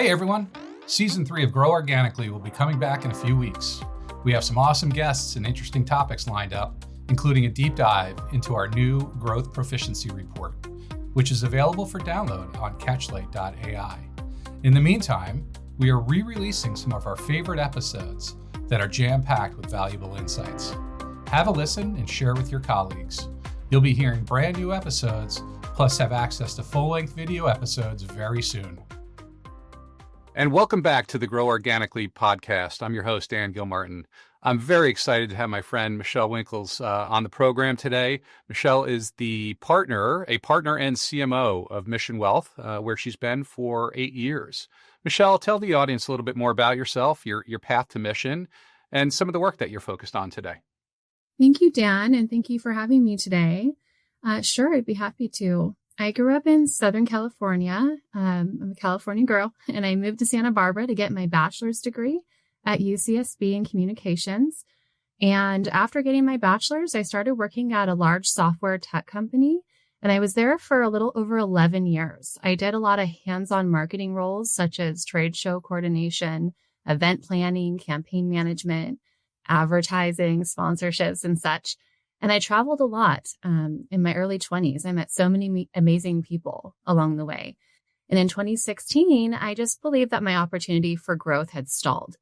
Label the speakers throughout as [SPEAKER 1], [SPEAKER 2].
[SPEAKER 1] Hey everyone! Season 3 of Grow Organically will be coming back in a few weeks. We have some awesome guests and interesting topics lined up, including a deep dive into our new Growth Proficiency Report, which is available for download on Catchlight.ai. In the meantime, we are re-releasing some of our favorite episodes that are jam-packed with valuable insights. Have a listen and share with your colleagues. You'll be hearing brand new episodes, plus have access to full-length video episodes very soon. And welcome back to the Grow Organically podcast. I'm your host, Dan Gilmartin. I'm very excited to have my friend Michelle Winkles on the program today. Michelle is a partner and CMO of Mission Wealth, where she's been for 8 years. Michelle, tell the audience a little bit more about yourself, your path to mission, and some of the work that you're focused on today.
[SPEAKER 2] Thank you, Dan, and thank you for having me today. Sure, I'd be happy to. I grew up in Southern California. I'm a California girl, and I moved to Santa Barbara to get my bachelor's degree at UCSB in communications. And after getting my bachelor's, I started working at a large software tech company, and I was there for a little over 11 years. I did a lot of hands-on marketing roles, such as trade show coordination, event planning, campaign management, advertising, sponsorships, and such. And I traveled a lot in my early 20s. I met so many amazing people along the way. And in 2016, I just believed that my opportunity for growth had stalled.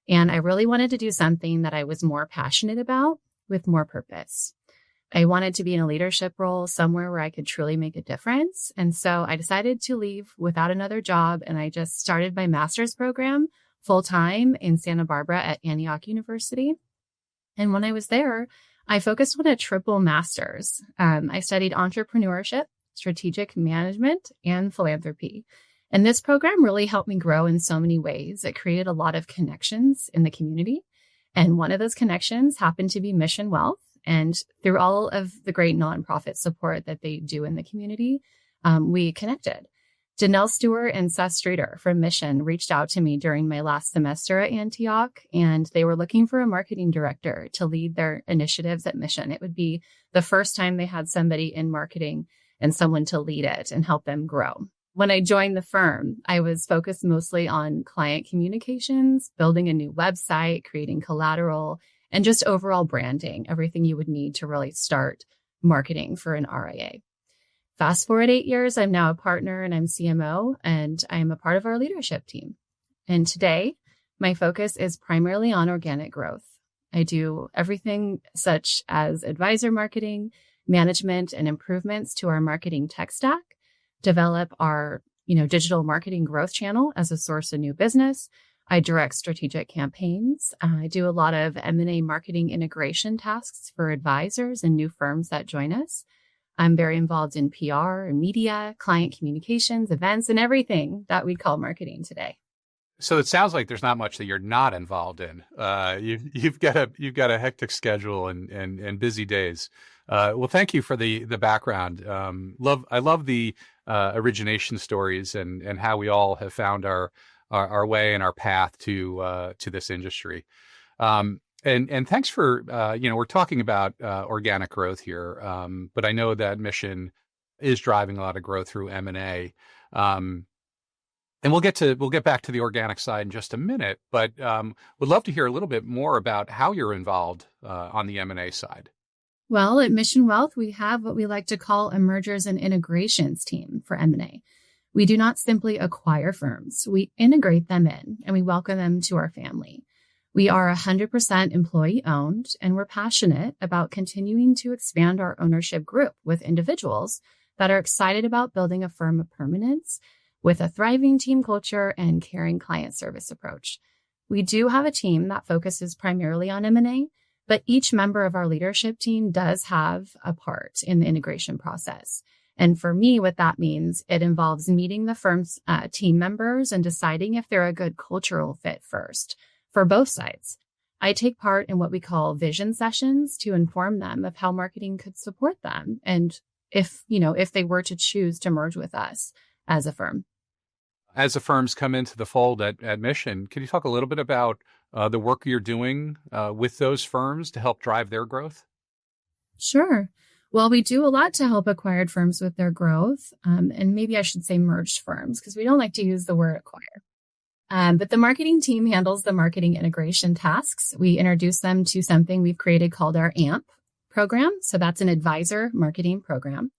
[SPEAKER 2] And I really wanted to do something that I was more passionate about with more purpose. I wanted to be in a leadership role somewhere where I could truly make a difference. And so I decided to leave without another job. And I just started my master's program full-time in Santa Barbara at Antioch University. And when I was there, I focused on a triple master's. I studied entrepreneurship, strategic management, and philanthropy. And this program really helped me grow in so many ways. It created a lot of connections in the community. And one of those connections happened to be Mission Wealth. And through all of the great nonprofit support that they do in the community, we connected. Janelle Stewart and Seth Streeter from Mission reached out to me during my last semester at Antioch, and they were looking for a marketing director to lead their initiatives at Mission. It would be the first time they had somebody in marketing and someone to lead it and help them grow. When I joined the firm, I was focused mostly on client communications, building a new website, creating collateral, and just overall branding, everything you would need to really start marketing for an RIA. Fast forward 8 years, I'm now a partner and I'm CMO, and I'm a part of our leadership team. And today, my focus is primarily on organic growth. I do everything such as advisor marketing, management, and improvements to our marketing tech stack, develop our digital marketing growth channel as a source of new business. I direct strategic campaigns. I do a lot of M&A marketing integration tasks for advisors and new firms that join us. I'm very involved in PR and media, client communications, events, and everything that we call marketing today.
[SPEAKER 1] So it sounds like there's not much that you're not involved in. You've got a hectic schedule and busy days. Well, thank you for the background. I love the origination stories and how we all have found our way and our path to this industry. And thanks for, we're talking about organic growth here, but I know that Mission is driving a lot of growth through M&A. And we'll get back to the organic side in just a minute, but would love to hear a little bit more about how you're involved on the M&A side.
[SPEAKER 2] Well, at Mission Wealth, we have what we like to call a mergers and integrations team for M&A. We do not simply acquire firms. We integrate them in and we welcome them to our family. We are 100% employee owned, and we're passionate about continuing to expand our ownership group with individuals that are excited about building a firm of permanence with a thriving team culture and caring client service approach. We do have a team that focuses primarily on M&A, but each member of our leadership team does have a part in the integration process. And for me, what that means, it involves meeting the firm's team members and deciding if they're a good cultural fit first. For both sides, I take part in what we call vision sessions to inform them of how marketing could support them and if they were to choose to merge with us as a firm.
[SPEAKER 1] As the firms come into the fold at Mission, can you talk a little bit about the work you're doing with those firms to help drive their growth?
[SPEAKER 2] Sure. Well, we do a lot to help acquired firms with their growth, and maybe I should say merged firms because we don't like to use the word acquire. But the marketing team handles the marketing integration tasks. We introduce them to something we've created called our AMP program. So that's an advisor marketing program.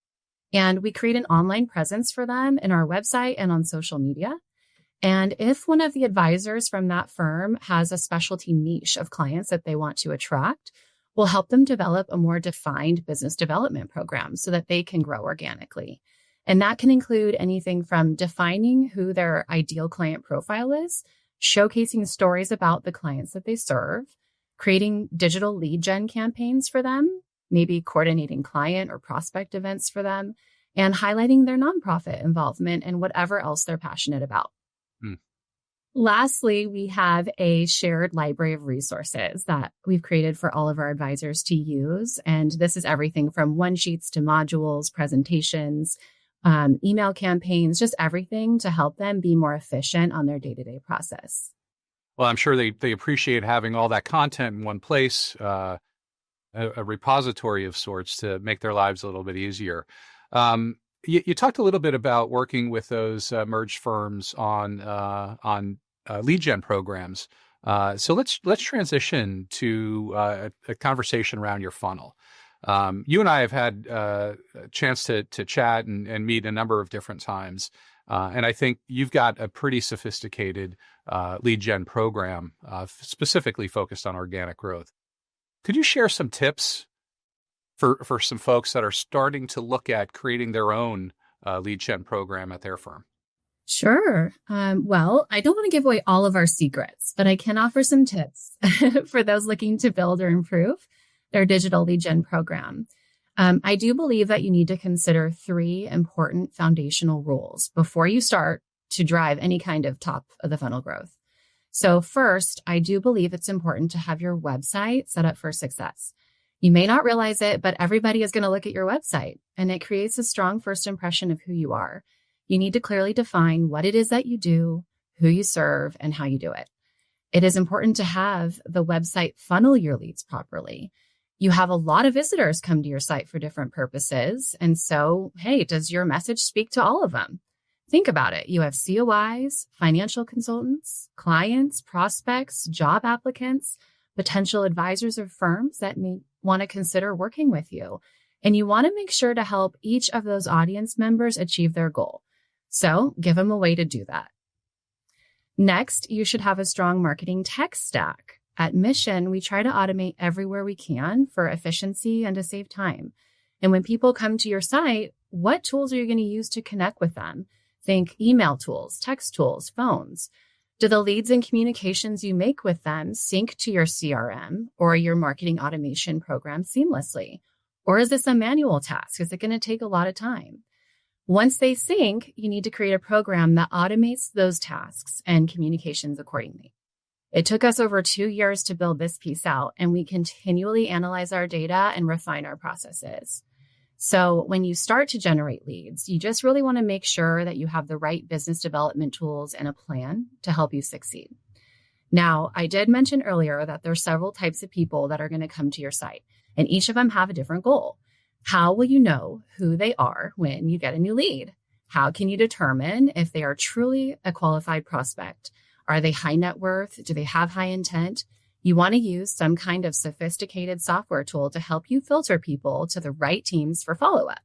[SPEAKER 2] And we create an online presence for them in our website and on social media. And if one of the advisors from that firm has a specialty niche of clients that they want to attract, we'll help them develop a more defined business development program so that they can grow organically. And that can include anything from defining who their ideal client profile is, showcasing stories about the clients that they serve, creating digital lead gen campaigns for them, maybe coordinating client or prospect events for them, and highlighting their nonprofit involvement and whatever else they're passionate about. Lastly, we have a shared library of resources that we've created for all of our advisors to use. And this is everything from one sheets to modules, presentations, email campaigns, just everything to help them be more efficient on their day-to-day process.
[SPEAKER 1] Well, I'm sure they appreciate having all that content in one place, a repository of sorts to make their lives a little bit easier. You talked a little bit about working with those merged firms on lead gen programs. So let's transition to a conversation around your funnel. You and I have had a chance to chat and meet a number of different times, and I think you've got a pretty sophisticated lead gen program specifically focused on organic growth. Could you share some tips for some folks that are starting to look at creating their own lead gen program at their firm?
[SPEAKER 2] Sure. Well, I don't want to give away all of our secrets, but I can offer some tips for those looking to build or improve their digital lead gen program. I do believe that you need to consider 3 important foundational rules before you start to drive any kind of top of the funnel growth. So first, I do believe it's important to have your website set up for success. You may not realize it, but everybody is going to look at your website, and it creates a strong first impression of who you are. You need to clearly define what it is that you do, who you serve, and how you do it. It is important to have the website funnel your leads properly. You have a lot of visitors come to your site for different purposes. And so, hey, does your message speak to all of them? Think about it. You have COIs, financial consultants, clients, prospects, job applicants, potential advisors of firms that may want to consider working with you. And you want to make sure to help each of those audience members achieve their goal. So give them a way to do that. Next, you should have a strong marketing tech stack. At Mission, we try to automate everywhere we can for efficiency and to save time. And when people come to your site, what tools are you going to use to connect with them? Think email tools, text tools, phones. Do the leads and communications you make with them sync to your CRM or your marketing automation program seamlessly? Or is this a manual task? Is it going to take a lot of time? Once they sync, you need to create a program that automates those tasks and communications accordingly. It took us over 2 years to build this piece out, and we continually analyze our data and refine our processes. So when you start to generate leads, you just really want to make sure that you have the right business development tools and a plan to help you succeed. Now, I did mention earlier that there's several types of people that are going to come to your site, and each of them have a different goal. How will you know who they are when you get a new lead? How can you determine if they are truly a qualified prospect? Are they high net worth? Do they have high intent? You want to use some kind of sophisticated software tool to help you filter people to the right teams for follow-up.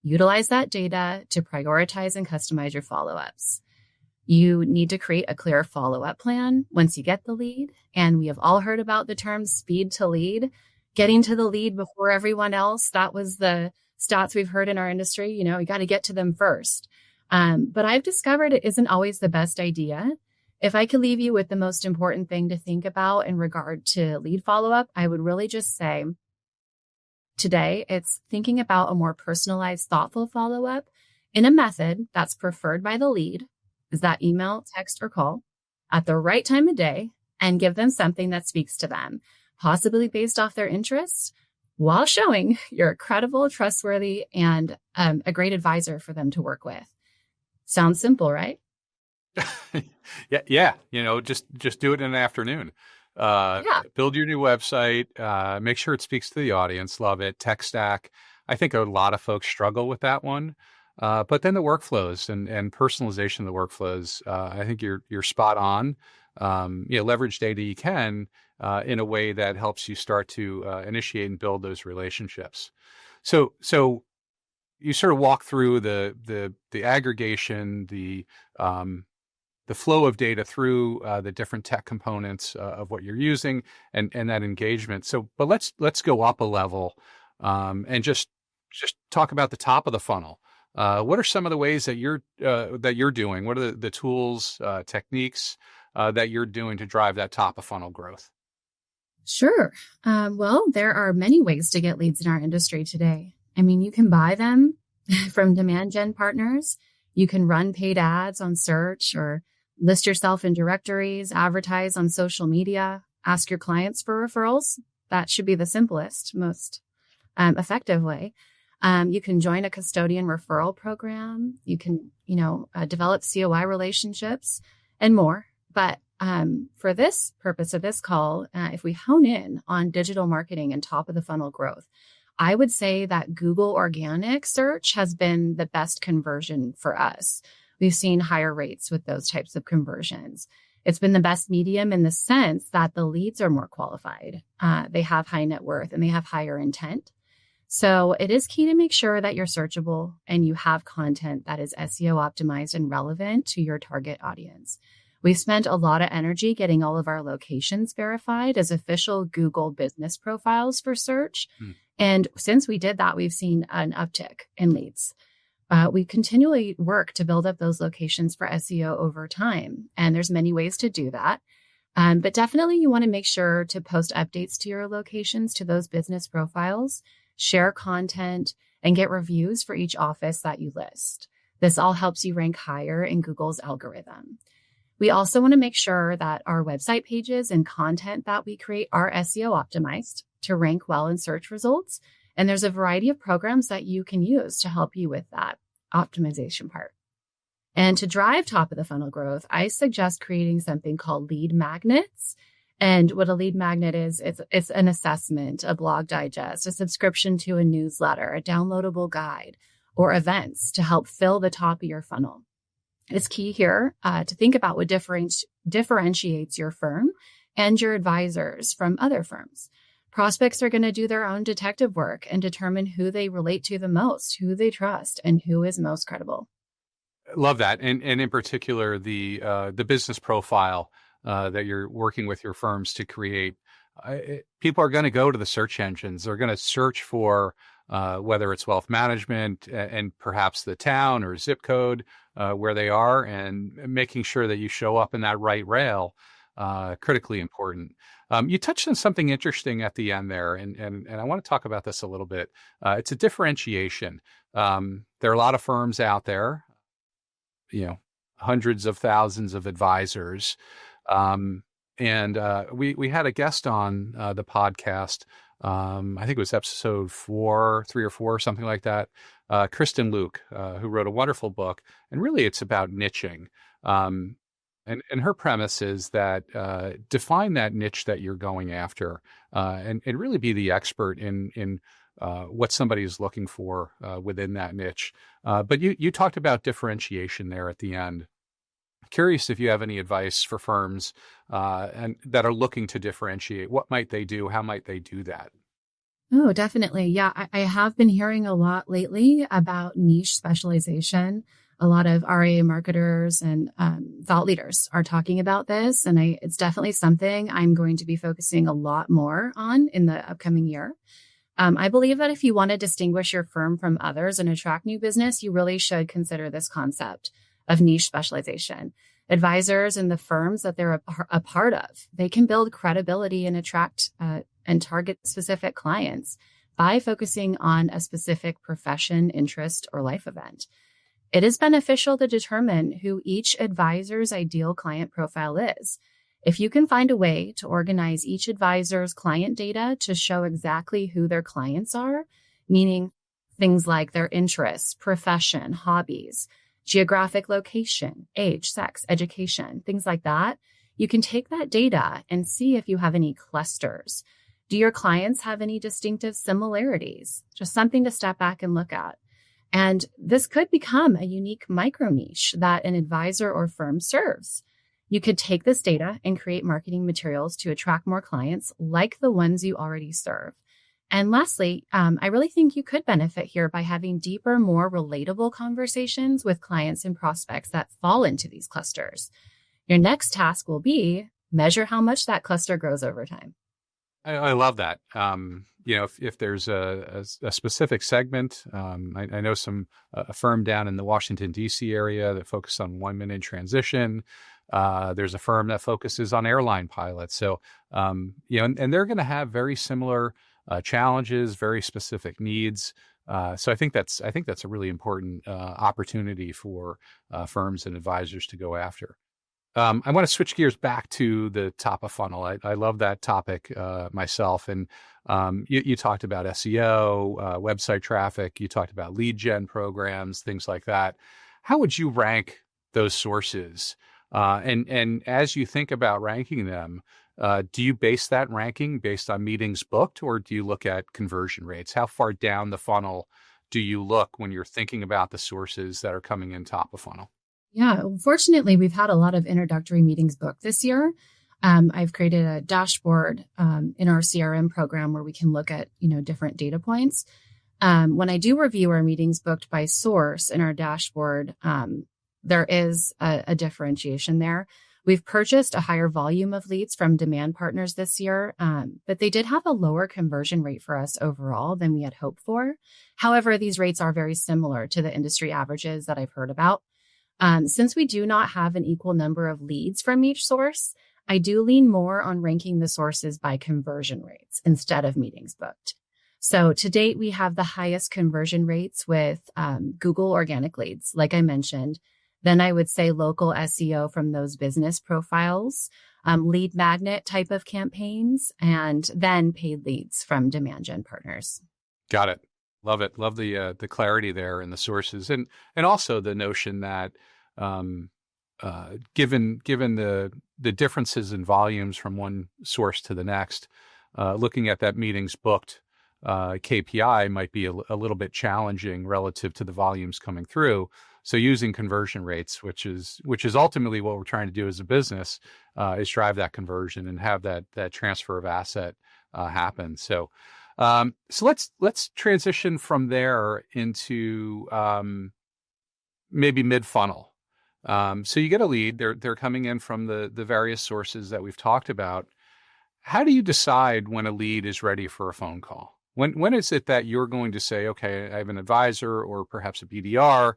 [SPEAKER 2] Utilize that data to prioritize and customize your follow-ups. You need to create a clear follow-up plan once you get the lead. And we have all heard about the term speed to lead, getting to the lead before everyone else. That was the stats we've heard in our industry. You got to get to them first. But I've discovered it isn't always the best idea. If I could leave you with the most important thing to think about in regard to lead follow-up, I would really just say today it's thinking about a more personalized, thoughtful follow-up in a method that's preferred by the lead. Is that email, text, or call at the right time of day, and give them something that speaks to them, possibly based off their interests, while showing you're credible, trustworthy, and a great advisor for them to work with. Sounds simple, right?
[SPEAKER 1] Yeah. Just do it in an afternoon. Build your new website. Make sure it speaks to the audience. Love it. Tech stack. I think a lot of folks struggle with that one. But then the workflows and personalization of the workflows, I think you're spot on. Leverage data you can in a way that helps you start to initiate and build those relationships. So you sort of walk through the aggregation, the flow of data through the different tech components of what you're using and that engagement. But let's go up a level and just talk about the top of the funnel. What are some of the ways that you're doing? What are the tools, techniques that you're doing to drive that top of funnel growth?
[SPEAKER 2] Sure. Well, there are many ways to get leads in our industry today. I mean, you can buy them from demand gen partners. You can run paid ads on search or list yourself in directories, advertise on social media, ask your clients for referrals. That should be the simplest, most effective way. You can join a custodian referral program. You can, develop COI relationships and more. But for this purpose of this call, if we hone in on digital marketing and top of the funnel growth, I would say that Google organic search has been the best conversion for us. We've seen higher rates with those types of conversions. It's been the best medium in the sense that the leads are more qualified. They have high net worth and they have higher intent. So it is key to make sure that you're searchable and you have content that is SEO optimized and relevant to your target audience. We've spent a lot of energy getting all of our locations verified as official Google business profiles for search. And since we did that, we've seen an uptick in leads. We continually work to build up those locations for SEO over time. And there's many ways to do that. But definitely you want to make sure to post updates to your locations, to those business profiles, share content, and get reviews for each office that you list. This all helps you rank higher in Google's algorithm. We also want to make sure that our website pages and content that we create are SEO optimized to rank well in search results. And there's a variety of programs that you can use to help you with that optimization part. And to drive top of the funnel growth, I suggest creating something called lead magnets. And what a lead magnet is, it's an assessment, a blog digest, a subscription to a newsletter, a downloadable guide, or events to help fill the top of your funnel. It's key here to think about what differentiates your firm and your advisors from other firms. Prospects are going to do their own detective work and determine who they relate to the most, who they trust, and who is most credible.
[SPEAKER 1] Love that. And in particular, the business profile that you're working with your firms to create. People are going to go to the search engines. They're going to search for whether it's wealth management and perhaps the town or zip code where they are, and making sure that you show up in that right rail, critically important. You touched on something interesting at the end there, and I want to talk about this a little bit. It's a differentiation. There are a lot of firms out there, hundreds of thousands of advisors. And we had a guest on the podcast. I think it was episode 3 or 4, something like that. Kristen Luke, who wrote a wonderful book, and really it's about niching. And her premise is that define that niche that you're going after, and really be the expert in what somebody is looking for within that niche. But you talked about differentiation there at the end. Curious if you have any advice for firms and that are looking to differentiate. What might they do? How might they do that?
[SPEAKER 2] Oh, definitely. Yeah, I have been hearing a lot lately about niche specialization. A lot of RIA marketers and thought leaders are talking about this, and it's definitely something I'm going to be focusing a lot more on in the upcoming year. I believe that if you want to distinguish your firm from others and attract new business, you really should consider this concept of niche specialization. Advisors and the firms that they're a part of, they can build credibility and attract and target specific clients by focusing on a specific profession, interest, or life event. It is beneficial to determine who each advisor's ideal client profile is. If you can find a way to organize each advisor's client data to show exactly who their clients are, meaning things like their interests, profession, hobbies, geographic location, age, sex, education, things like that, you can take that data and see if you have any clusters. Do your clients have any distinctive similarities? Just something to step back and look at. And this could become a unique micro niche that an advisor or firm serves. You could take this data and create marketing materials to attract more clients like the ones you already serve. And lastly, I really think you could benefit here by having deeper, more relatable conversations with clients and prospects that fall into these clusters. Your next task will be measure how much that cluster grows over time.
[SPEAKER 3] I love that. If there's a specific segment, I know a firm down in the Washington, D.C. area that focuses on 1 minute transition. There's a firm that focuses on airline pilots. So, and they're going to have very similar challenges, very specific needs. So I think that's a really important opportunity for firms and advisors to go after. I want to switch gears back to the top of funnel. I love that topic myself. And you talked about SEO, website traffic. You talked about lead gen programs, things like that. How would you rank those sources? And as you think about ranking them, do you base that ranking based on meetings booked, or do you look at conversion rates? How far down the funnel do you look when you're thinking about the sources that are coming in top of funnel?
[SPEAKER 2] Yeah, fortunately, we've had a lot of introductory meetings booked this year. I've created a dashboard in our CRM program where we can look at, different data points. When I do review our meetings booked by source in our dashboard, there is a differentiation there. We've purchased a higher volume of leads from demand partners this year, but they did have a lower conversion rate for us overall than we had hoped for. However, these rates are very similar to the industry averages that I've heard about. Since we do not have an equal number of leads from each source, I do lean more on ranking the sources by conversion rates instead of meetings booked. So to date, we have the highest conversion rates with Google organic leads, like I mentioned. Then I would say local SEO from those business profiles, lead magnet type of campaigns, and then paid leads from demand gen partners.
[SPEAKER 3] Got it. Love it. Love the clarity there in the sources, and also the notion that given the differences in volumes from one source to the next, looking at that meetings booked KPI might be a little bit challenging relative to the volumes coming through. So using conversion rates, which is ultimately what we're trying to do as a business, is drive that conversion and have that transfer of asset happen. So let's transition from there into maybe mid funnel. So you get a lead; they're coming in from the various sources that we've talked about. How do you decide when a lead is ready for a phone call? When is it that you're going to say, okay, I have an advisor or perhaps a BDR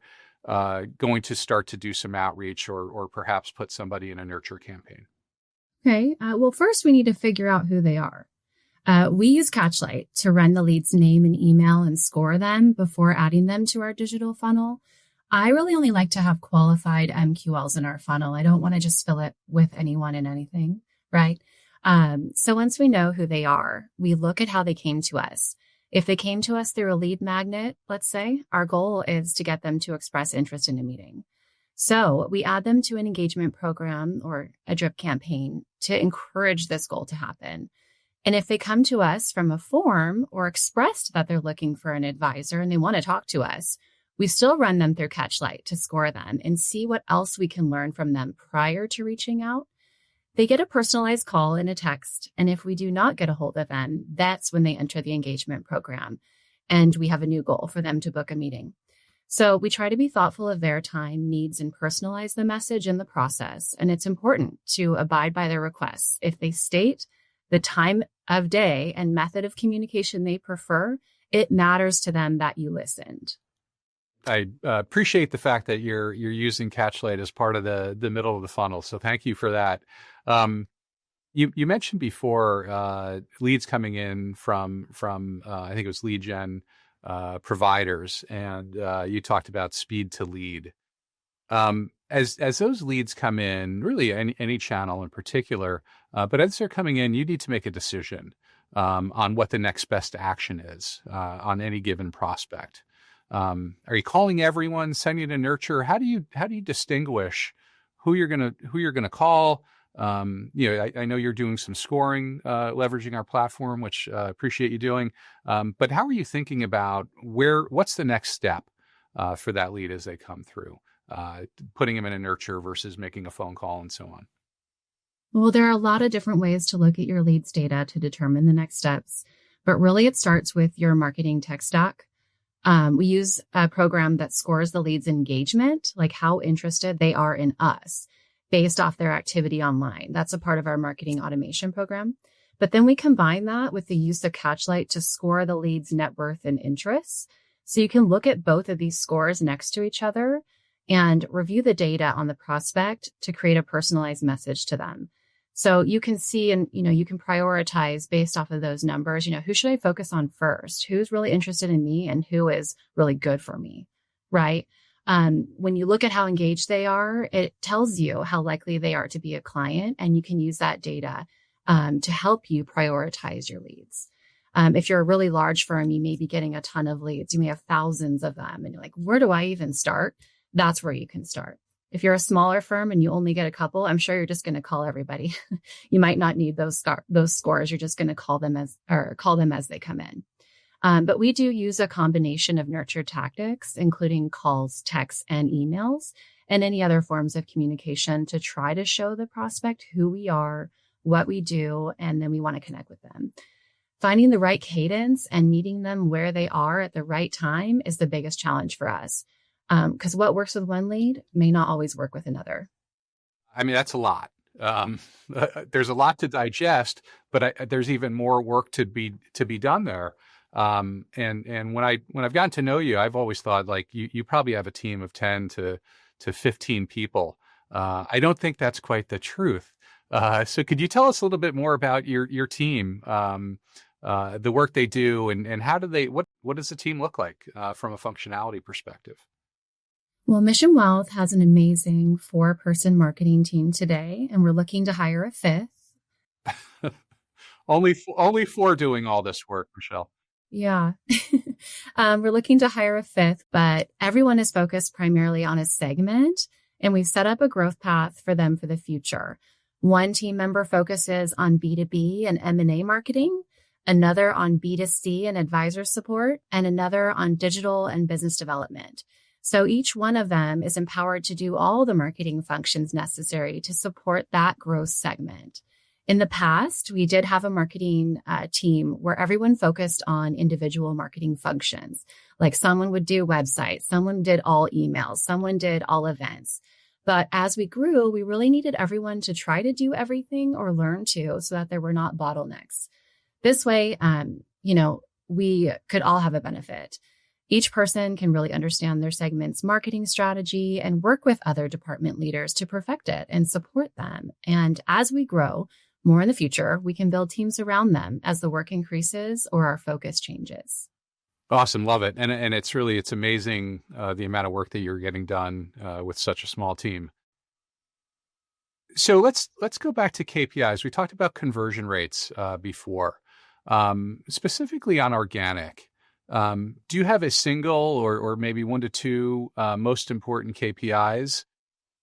[SPEAKER 3] going to start to do some outreach or perhaps put somebody in a nurture campaign?
[SPEAKER 2] Okay. Well, first we need to figure out who they are. We use Catchlight to run the lead's name and email and score them before adding them to our digital funnel. I really only like to have qualified MQLs in our funnel. I don't want to just fill it with anyone and anything, right? So once we know who they are, we look at how they came to us. If they came to us through a lead magnet, let's say, our goal is to get them to express interest in a meeting. So we add them to an engagement program or a drip campaign to encourage this goal to happen. And if they come to us from a form or expressed that they're looking for an advisor and they want to talk to us, we still run them through Catchlight to score them and see what else we can learn from them prior to reaching out. They get a personalized call and a text. And if we do not get a hold of them, that's when they enter the engagement program. And we have a new goal for them to book a meeting. So we try to be thoughtful of their time, needs, and personalize the message in the process. And it's important to abide by their requests. If they state the time of day and method of communication they prefer, it matters to them that you listened.
[SPEAKER 3] I appreciate the fact that you're using Catchlight as part of the middle of the funnel. So thank you for that. You mentioned before leads coming in from I think it was lead gen providers, and you talked about speed to lead. As those leads come in, really any channel in particular, but as they're coming in, you need to make a decision on what the next best action is on any given prospect. Are you calling everyone, sending a nurture? How do you distinguish who you're gonna call? I know you're doing some scoring, leveraging our platform, which I appreciate you doing. But how are you thinking about what's the next step for that lead as they come through, putting them in a nurture versus making a phone call and so on?
[SPEAKER 2] Well, there are a lot of different ways to look at your leads data to determine the next steps, but really it starts with your marketing tech stack. We use a program that scores the leads' engagement, like how interested they are in us based off their activity online. That's a part of our marketing automation program. But then we combine that with the use of Catchlight to score the lead's net worth and interests. So you can look at both of these scores next to each other and review the data on the prospect to create a personalized message to them. So you can see and, you can prioritize based off of those numbers, who should I focus on first? Who's really interested in me and who is really good for me, right? When you look at how engaged they are, it tells you how likely they are to be a client, and you can use that data to help you prioritize your leads. If you're a really large firm, you may be getting a ton of leads. You may have thousands of them, and you're like, where do I even start? That's where you can start. If you're a smaller firm and you only get a couple, I'm sure you're just going to call everybody. You might not need those scores. You're just going to call them as they come in. But we do use a combination of nurture tactics, including calls, texts, and emails, and any other forms of communication to try to show the prospect who we are, what we do, and then we want to connect with them. Finding the right cadence and meeting them where they are at the right time is the biggest challenge for us. Because what works with one lead may not always work with another.
[SPEAKER 3] I mean, that's a lot. There's a lot to digest, but there's even more work to be done there. And when I've gotten to know you, I've always thought like you probably have a team of 10 to 15 people. I don't think that's quite the truth. So could you tell us a little bit more about your team, the work they do, and how do what does the team look like from a functionality perspective?
[SPEAKER 2] Well, Mission Wealth has an amazing 4-person marketing team today, and we're looking to hire a 5th.
[SPEAKER 3] Only 4 doing all this work, Michelle.
[SPEAKER 2] Yeah. We're looking to hire a 5th, but everyone is focused primarily on a segment, and we've set up a growth path for them for the future. One team member focuses on B2B and M&A marketing, another on B2C and advisor support, and another on digital and business development. So each one of them is empowered to do all the marketing functions necessary to support that growth segment. In the past, we did have a marketing team where everyone focused on individual marketing functions. Like someone would do websites, someone did all emails, someone did all events. But as we grew, we really needed everyone to try to do everything or learn to so that there were not bottlenecks. This way, we could all have a benefit. Each person can really understand their segment's marketing strategy and work with other department leaders to perfect it and support them. And as we grow more in the future, we can build teams around them as the work increases or our focus changes.
[SPEAKER 3] Awesome. Love it. And it's amazing the amount of work that you're getting done with such a small team. So let's go back to KPIs. We talked about conversion rates before, specifically on organic. Do you have a single or maybe 1 to 2 most important KPIs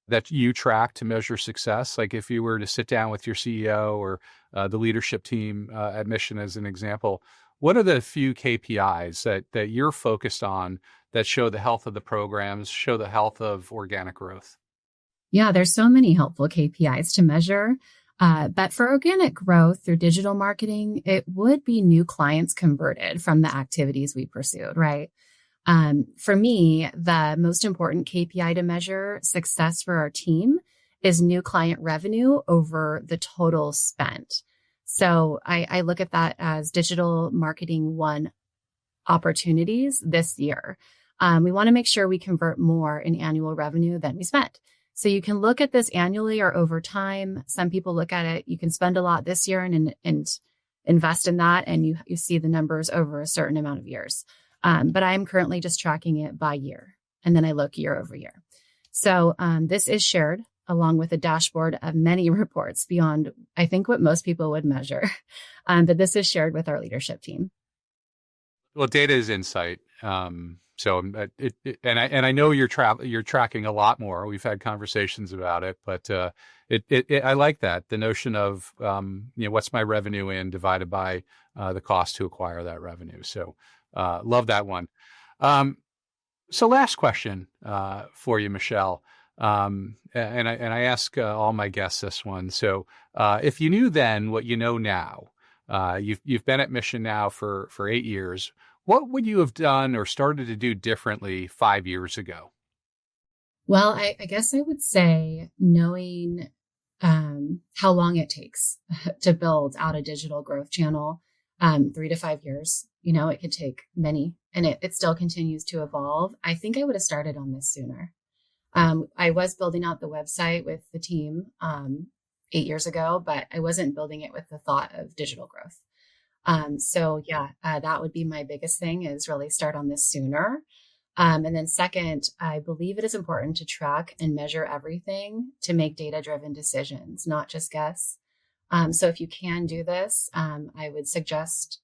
[SPEAKER 3] that you track to measure success? Like if you were to sit down with your CEO or the leadership team at Mission as an example, what are the few KPIs that you're focused on that show the health of the programs, show the health of organic growth?
[SPEAKER 2] Yeah, there's so many helpful KPIs to measure. But for organic growth through digital marketing, it would be new clients converted from the activities we pursued, right? For me, the most important KPI to measure success for our team is new client revenue over the total spent. So I look at that as digital marketing won opportunities this year. We want to make sure we convert more in annual revenue than we spent. So you can look at this annually or over time. Some people look at it, you can spend a lot this year and invest in that, and you see the numbers over a certain amount of years. But I'm currently just tracking it by year, and then I look year over year. So this is shared along with a dashboard of many reports beyond, I think, what most people would measure. But this is shared with our leadership team.
[SPEAKER 3] Well, data is insight. So I know you're tracking a lot more. We've had conversations about it, but I like that, the notion of what's my revenue in divided by the cost to acquire that revenue. So love that one. So last question for you, Michelle. And I ask all my guests this one. So if you knew then what you know now, you've been at Mission now for 8 years. What would you have done or started to do differently 5 years ago?
[SPEAKER 2] Well, I guess I would say knowing how long it takes to build out a digital growth channel, 3 to 5 years. It could take many, and it still continues to evolve. I think I would have started on this sooner. I was building out the website with the team 8 years ago, but I wasn't building it with the thought of digital growth. That would be my biggest thing, is really start on this sooner. And then second, I believe it is important to track and measure everything to make data-driven decisions, not just guess. So if you can do this, I would suggest,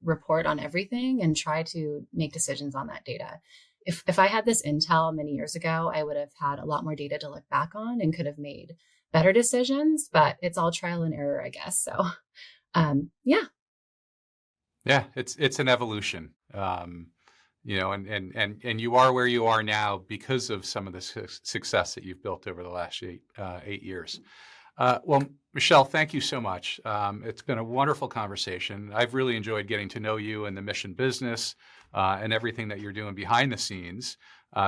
[SPEAKER 2] report on everything and try to make decisions on that data. If I had this intel many years ago, I would have had a lot more data to look back on and could have made better decisions, but it's all trial and error, I guess. So, yeah.
[SPEAKER 3] Yeah, it's an evolution. And you are where you are now because of some of the success that you've built over the last 8 years. Well, Michelle, thank you so much. It's been a wonderful conversation. I've really enjoyed getting to know you and the Mission business and everything that you're doing behind the scenes.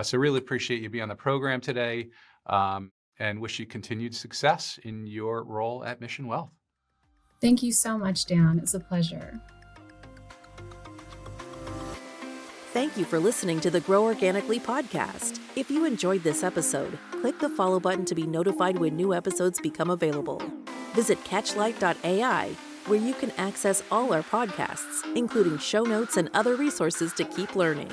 [SPEAKER 3] So really appreciate you being on the program today, and wish you continued success in your role at Mission Wealth.
[SPEAKER 2] Thank you so much, Dan. It's a pleasure.
[SPEAKER 4] Thank you for listening to the Grow Organically podcast. If you enjoyed this episode, click the follow button to be notified when new episodes become available. Visit Catchlight.ai, where you can access all our podcasts, including show notes and other resources to keep learning.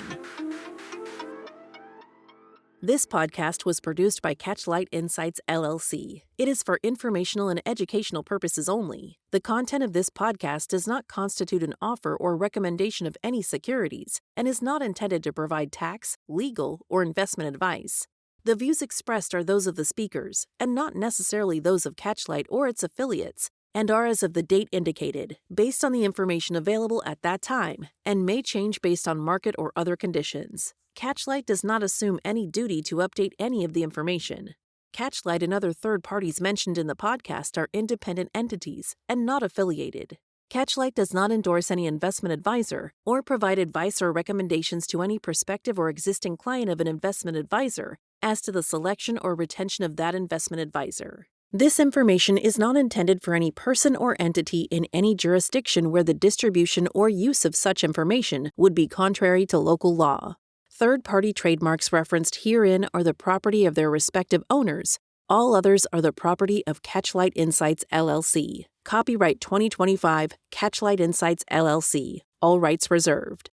[SPEAKER 4] This podcast was produced by Catchlight Insights, LLC. It is for informational and educational purposes only. The content of this podcast does not constitute an offer or recommendation of any securities and is not intended to provide tax, legal, or investment advice. The views expressed are those of the speakers and not necessarily those of Catchlight or its affiliates, and are as of the date indicated, based on the information available at that time, and may change based on market or other conditions. Catchlight does not assume any duty to update any of the information. Catchlight and other third parties mentioned in the podcast are independent entities and not affiliated. Catchlight does not endorse any investment advisor or provide advice or recommendations to any prospective or existing client of an investment advisor as to the selection or retention of that investment advisor. This information is not intended for any person or entity in any jurisdiction where the distribution or use of such information would be contrary to local law. Third-party trademarks referenced herein are the property of their respective owners. All others are the property of Catchlight Insights, LLC. Copyright 2025, Catchlight Insights, LLC. All rights reserved.